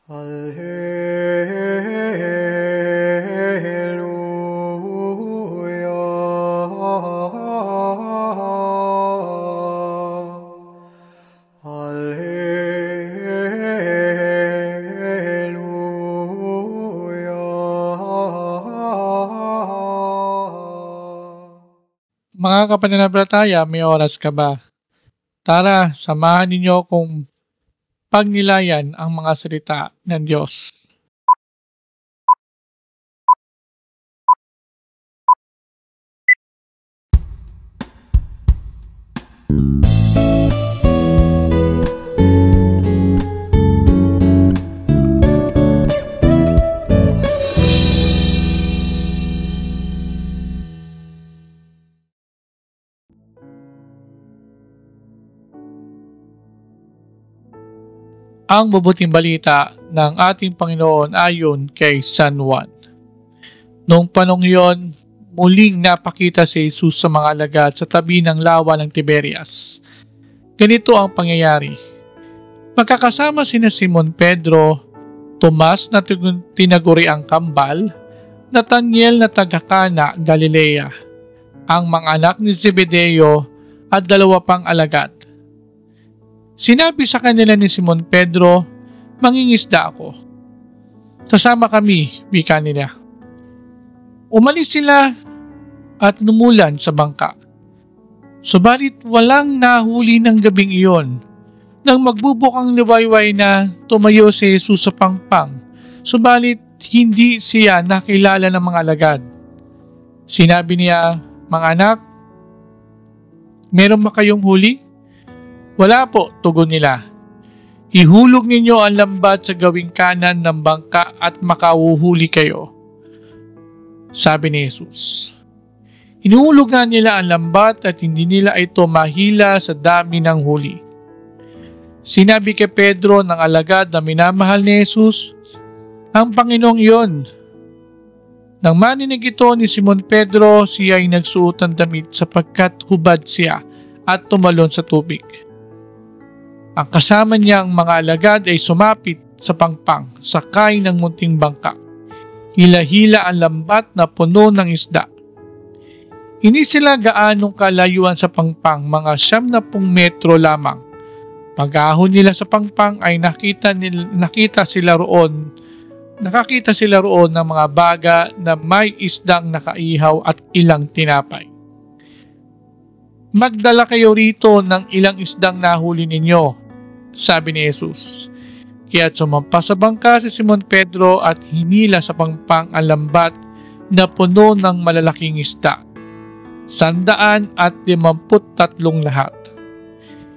Mga kapananampalataya, may oras ka ba? Tara, samahan ninyo kung pagnilayan ang mga salita ng Diyos. Ang mabuting balita ng ating Panginoon ayon kay San Juan. Noong panong iyon, muling napakita si Jesus sa mga alagad sa tabi ng lawa ng Tiberias. Ganito ang pangyayari. Magkakasama sina Simon Pedro, Tomas na tinaguri ang kambal, Nathaniel na taga-Cana, Galilea, ang mga anak ni Zebedeo at 2 pang alagad. Sinabi sa kanila ni Simon Pedro, "Mangingisda ako." "Sasama kami," wika nila. Umalis sila at lumulan sa bangka. Subalit walang nahuli ng gabing iyon. Nang magbubukang liwayway na, tumayo si Jesus sa pangpang, subalit hindi siya nakilala ng mga alagad. Sinabi niya, "Mga anak, meron ba kayong huli?" "Wala po," tugon nila. "Ihulog ninyo ang lambat sa gawing kanan ng bangka at makauhuli kayo," sabi ni Jesus. Inuhulog nga nila ang lambat at hindi nila ito mahila sa dami ng huli. Sinabi kay Pedro ng alagad na minamahal ni Jesus, "Ang Panginoong iyon." Nang maninig ito ni Simon Pedro, siya ay nagsuot ng damit sapagkat hubad siya at tumalon sa tubig. Ang kasama niyang mga alagad ay sumapit sa pangpang, sakay ng munting bangka. Hila-hila ang lambat na puno ng isda. Hindi sila gaanong kalayuan sa pangpang, mga 70 metro lamang. Pag-ahon nila sa pangpang ay nakakita sila roon ng mga baga na may isdang nakaihaw at ilang tinapay. "Magdala kayo rito ng ilang isdang nahuli ninyo," sabi ni Jesus. Kaya't sumampa sa bangka si Simon Pedro at hinila sa pangpang ang lambat na puno ng malalaking isda, 153 lahat.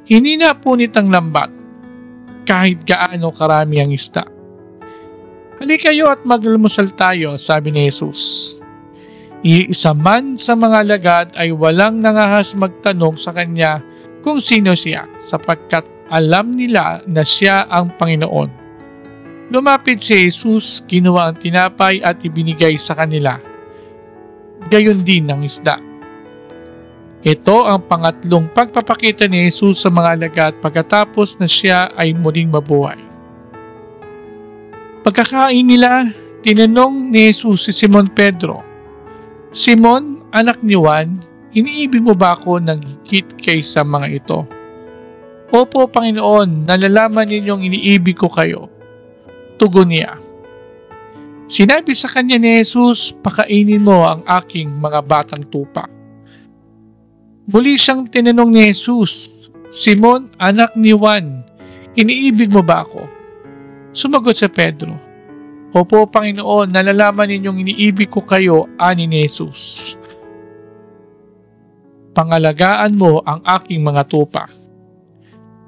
Hinina punit ang lambat, kahit gaano karami ang isda. "Halika kayo at maglumusal tayo," sabi ni Jesus. Iisa man sa mga alagad ay walang nangahas magtanong sa kanya kung sino siya, sapagkat alam nila na siya ang Panginoon. Lumapit si Jesus, kinuha ang tinapay at ibinigay sa kanila. Gayon din ang isda. Ito ang pangatlong pagpapakita ni Jesus sa mga alagad pagkatapos na siya ay muling mabuhay. Pagkakain nila, tinanong ni Jesus si Simon Pedro, "Simon, anak ni Juan, iniibig mo ba ako ng higit kaysa mga ito?" "Opo, Panginoon, nalalaman ninyong iniibig ko kayo," tugon niya. Sinabi sa kanya ni Jesus, "Pakainin mo ang aking mga batang tupa." Muli siyang tinanong ni Jesus, "Simon, anak ni Juan, iniibig mo ba ako?" Sumagot si Pedro, "Opo, Panginoon, nalalaman ninyong iniibig ko kayo," ani ni Jesus. "Pangalagaan mo ang aking mga tupa."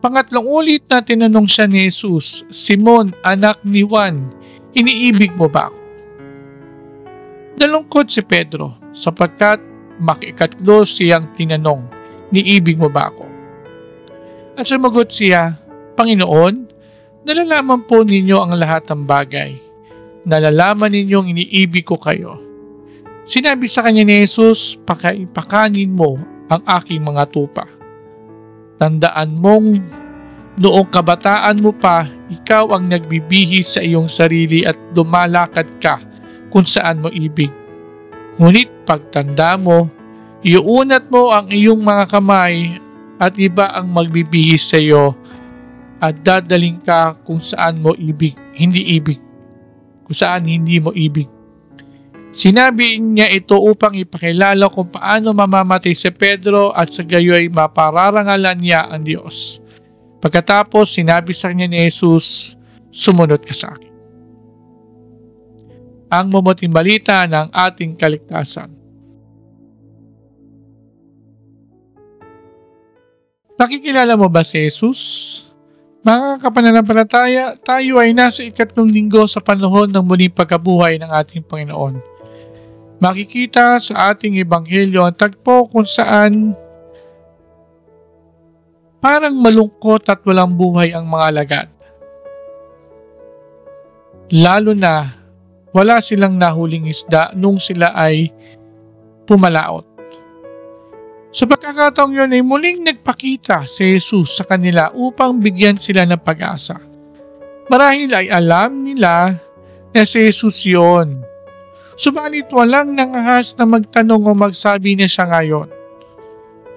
Pangatlong ulit na tinanong siya ni Jesus, "Simon, anak ni Juan, iniibig mo ba ako?" Nalungkot si Pedro sapagkat makikatlo siyang tinanong, "Niibig mo ba ako?" At sumagot siya, "Panginoon, nalalaman po ninyo ang lahat ng bagay. Nalalaman ninyong iniibig ko kayo." Sinabi sa kanya ni Jesus, "Pakanin mo ang aking mga tupa. Tandaan mong Noong kabataan mo pa, ikaw ang nagbibihis sa iyong sarili at lumalakad ka kung saan mo ibig. Ngunit pagtanda mo, iuunat mo ang iyong mga kamay at iba ang magbibihis sa iyo at dadaling ka kung saan mo ibig, hindi ibig. Kung saan hindi mo ibig. Sinabi niya ito upang ipakilala kung paano mamamatay si Pedro at sa gayoy mapararangalan niya ang Diyos. Pagkatapos, sinabi sa kanya ni Jesus, sumunod ka sa akin. Ang mabuting balita ng ating kaligtasan. Nakikilala mo ba si Jesus? Mga kapananampalataya, tayo ay nasa 3 linggo sa panahon ng muling pagkabuhay ng ating Panginoon. Makikita sa ating ebanghelyo ang tagpo kung saan parang malungkot at walang buhay ang mga alagad. Lalo na wala silang nahuling isda nung sila ay pumalaot. Sa pagkakataong yun ay muling nagpakita si Jesus sa kanila upang bigyan sila ng pag-asa. Marahil ay alam nila na si Jesus yun. Subalit walang nangahas na magtanong o magsabi na siya ngayon.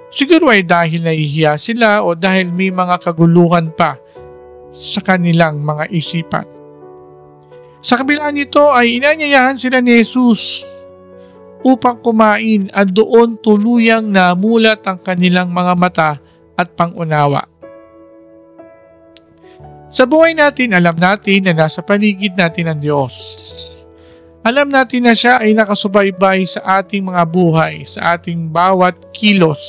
Siguro ay dahil nahihiya sila o dahil may mga kaguluhan pa sa kanilang mga isipan. Sa kabila nito ay inanyayahan sila ni Jesus upang kumain at doon tuluyang namulat ang kanilang mga mata at pangunawa. Sa buhay natin, alam natin na nasa paligid natin ang Diyos. Alam natin na siya ay nakasubaybay sa ating mga buhay, sa ating bawat kilos.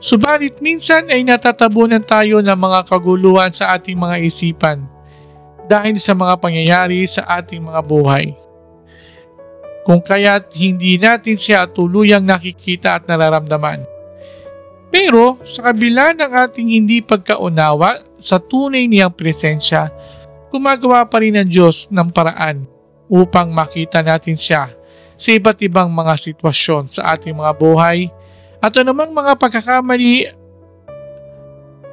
Subalit minsan ay natatabunan tayo ng mga kaguluhan sa ating mga isipan dahil sa mga pangyayari sa ating mga buhay. Kung kaya't hindi natin siya tuluyang nakikita at nararamdaman. Pero sa kabila ng ating hindi pagkaunawa sa tunay niyang presensya, gumagawa pa rin ang Diyos ng paraan upang makita natin siya sa iba't ibang mga sitwasyon sa ating mga buhay at anumang mga pagkakamali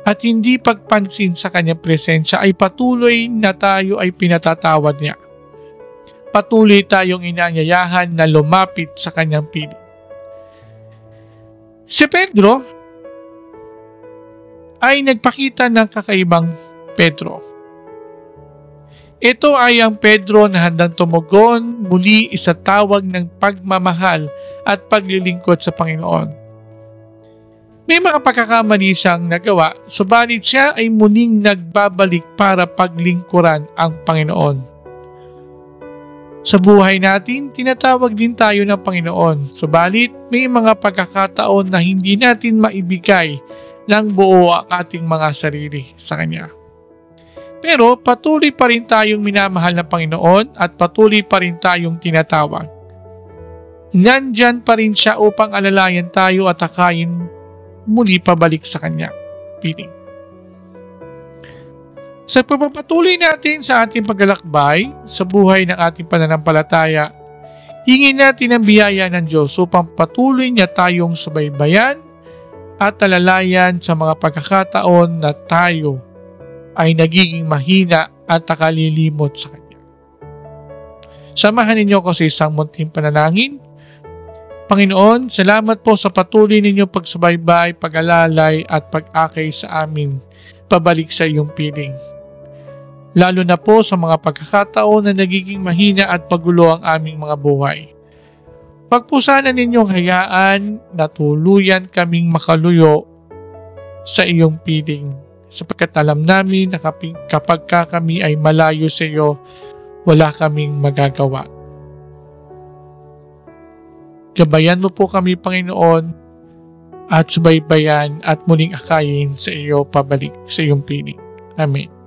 at hindi pagpansin sa kanyang presensya ay patuloy na tayo ay pinatatawad niya. Patuloy tayong inaanyayahan na lumapit sa kanyang piling. Si Pedro ay nagpakita ng kakaibang Pedro. Ito ay ang Pedro na handang tumugon muli sa tawag ng pagmamahal at paglilingkod sa Panginoon. May mga pagkakamali siyang nagawa, subalit siya ay muling nagbabalik para paglingkuran ang Panginoon. Sa buhay natin, tinatawag din tayo ng Panginoon, subalit may mga pagkakataon na hindi natin maibigay ng buo ang ating mga sarili sa Kanya. Pero patuloy pa rin tayong minamahal ng Panginoon at patuloy pa rin tayong tinatawag. Nandyan pa rin siya upang alalayan tayo at akayin muli pabalik sa Kanya. Piling. Sa pagpapatuloy natin sa ating paglalakbay sa buhay ng ating pananampalataya, hingin natin ang biyaya ng Diyos upang patuloy niya tayong subaybayan at alalayan sa mga pagkakataon na tayo ay nagiging mahina at nakalilimot sa Kanya. Samahan ninyo ko sa isang munting panalangin. Panginoon, salamat po sa patuloy ninyong pagsubaybay, pag-alalay at pag-akay sa amin pabalik sa iyong piling. Lalo na po sa mga pagkakataon na nagiging mahina at pagulo ang aming mga buhay. Pagpusanan ninyong hayaan na tuluyan kaming makaluyo sa iyong piling. Sapagkat alam namin na kapag kami ay malayo sa iyo, wala kaming magagawa. Gabayan mo po kami, Panginoon, at subaybayan at muling akayin sa iyo pabalik sa iyong piling. Amen.